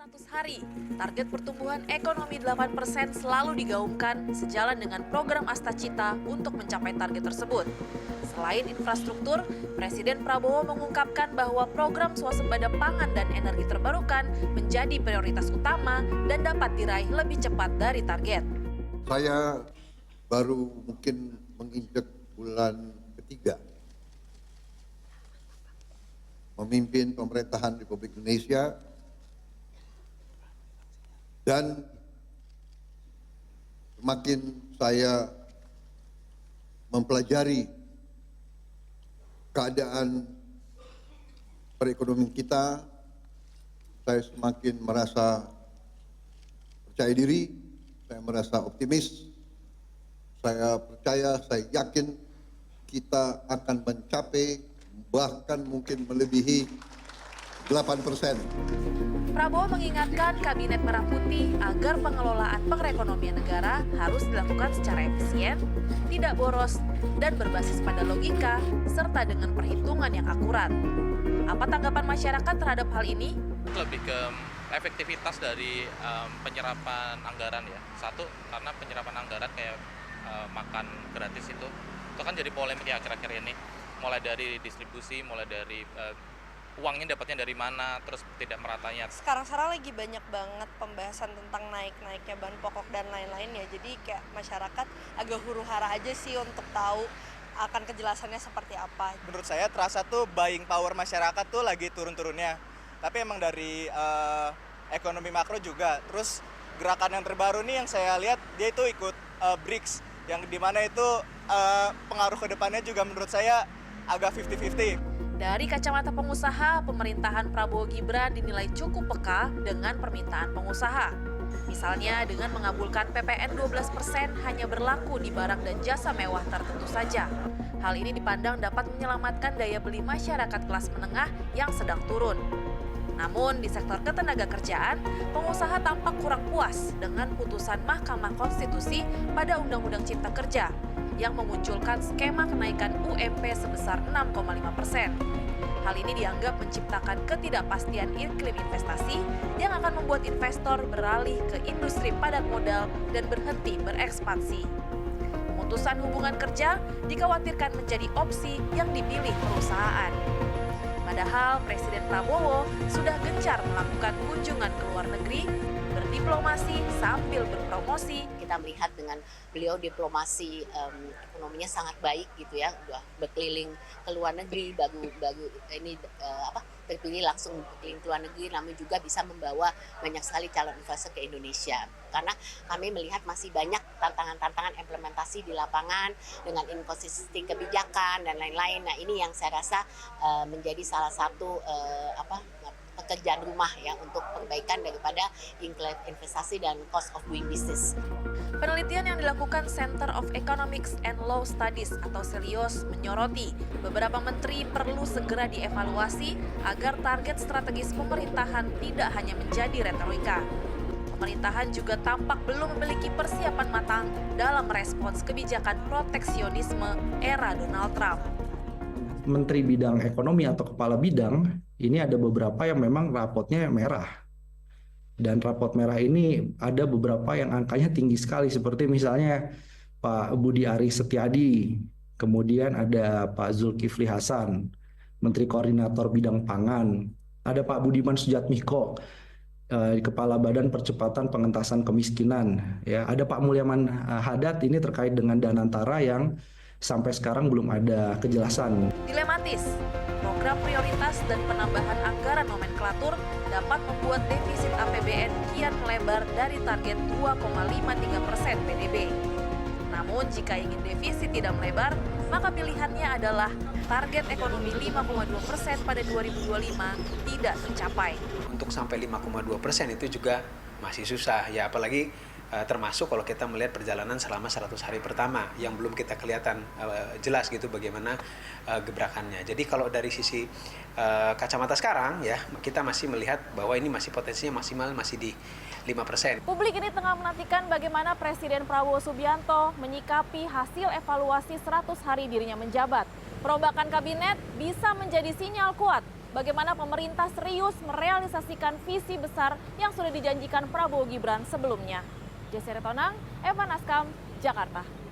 100 hari, target pertumbuhan ekonomi 8% selalu digaungkan sejalan dengan program Astacita untuk mencapai target tersebut. Selain infrastruktur, Presiden Prabowo mengungkapkan bahwa program swasembada pangan dan energi terbarukan menjadi prioritas utama dan dapat diraih lebih cepat dari target. Saya baru mungkin menginjak bulan ketiga memimpin pemerintahan Republik Indonesia dan semakin saya mempelajari keadaan perekonomian kita, saya semakin merasa percaya diri, saya merasa optimis, saya percaya, saya yakin kita akan mencapai bahkan mungkin melebihi 8%. Prabowo mengingatkan Kabinet Merah Putih agar pengelolaan perekonomian negara harus dilakukan secara efisien, tidak boros, dan berbasis pada logika, serta dengan perhitungan yang akurat. Apa tanggapan masyarakat terhadap hal ini? Lebih ke efektivitas dari penyerapan anggaran ya. Satu, karena penyerapan anggaran kayak makan gratis itu kan jadi polemik ya akhir-akhir ini. Mulai dari distribusi, mulai dari uangnya dapatnya dari mana, terus tidak meratanya. Sekarang lagi banyak banget pembahasan tentang naiknya bahan pokok dan lain-lain ya. Jadi kayak masyarakat agak huru-hara aja sih untuk tahu akan kejelasannya seperti apa. Menurut saya terasa tuh buying power masyarakat tuh lagi turun-turunnya. Tapi emang dari ekonomi makro juga. Terus gerakan yang terbaru nih yang saya lihat dia itu ikut BRICS. Yang dimana itu pengaruh ke depannya juga menurut saya agak 50-50. Dari kacamata pengusaha, pemerintahan Prabowo Gibran dinilai cukup peka dengan permintaan pengusaha. Misalnya dengan mengabulkan PPN 12% hanya berlaku di barang dan jasa mewah tertentu saja. Hal ini dipandang dapat menyelamatkan daya beli masyarakat kelas menengah yang sedang turun. Namun di sektor ketenagakerjaan, pengusaha tampak kurang puas dengan putusan Mahkamah Konstitusi pada Undang-Undang Cipta Kerja yang memunculkan skema kenaikan UMP sebesar 6,5%. Hal ini dianggap menciptakan ketidakpastian iklim investasi yang akan membuat investor beralih ke industri padat modal dan berhenti berekspansi. Pemutusan hubungan kerja dikhawatirkan menjadi opsi yang dipilih perusahaan. Padahal Presiden Prabowo sudah gencar melakukan kunjungan ke luar negeri, berdiplomasi sambil berpromosi. Kita melihat dengan beliau diplomasi ekonominya sangat baik gitu ya, udah berkeliling ke luar negeri, terpilih langsung berkeliling ke luar negeri, namun juga bisa membawa banyak sekali calon investor ke Indonesia. Karena kami melihat masih banyak tantangan-tantangan implementasi di lapangan dengan inkonsistensi kebijakan dan lain-lain. Nah ini yang saya rasa menjadi salah satu pekerjaan rumah ya untuk perbaikan daripada iklim investasi dan cost of doing business. Penelitian yang dilakukan Center of Economics and Law Studies atau CELIOS menyoroti beberapa menteri perlu segera dievaluasi agar target strategis pemerintahan tidak hanya menjadi retorika. Pemerintahan juga tampak belum memiliki persiapan matang dalam merespons kebijakan proteksionisme era Donald Trump. Menteri Bidang Ekonomi atau Kepala Bidang, ini ada beberapa yang memang rapotnya merah. Dan rapot merah ini ada beberapa yang angkanya tinggi sekali, seperti misalnya Pak Budi Aris Setiadi, kemudian ada Pak Zulkifli Hasan, Menteri Koordinator Bidang Pangan, ada Pak Budiman Sujatmiko, Kepala Badan Percepatan Pengentasan Kemiskinan, ya, ada Pak Mulyaman Hadad ini terkait dengan Danantara yang sampai sekarang belum ada kejelasan. Dilematis, program prioritas dan penambahan anggaran nomenklatur dapat membuat defisit APBN kian melebar dari target 2,53% PDB. Namun jika ingin defisit tidak melebar, maka pilihannya adalah target ekonomi 5,2% pada 2025 tidak tercapai. Untuk sampai 5,2% itu juga masih susah ya, apalagi termasuk kalau kita melihat perjalanan selama 100 hari pertama yang belum kita kelihatan jelas gitu bagaimana gebrakannya. Jadi kalau dari sisi kacamata sekarang ya kita masih melihat bahwa ini masih potensinya maksimal masih di 5%. Publik ini tengah menantikan bagaimana Presiden Prabowo Subianto menyikapi hasil evaluasi 100 hari dirinya menjabat. Perombakan kabinet bisa menjadi sinyal kuat bagaimana pemerintah serius merealisasikan visi besar yang sudah dijanjikan Prabowo Gibran sebelumnya. Desiree Tonang, Evan Askam, Jakarta.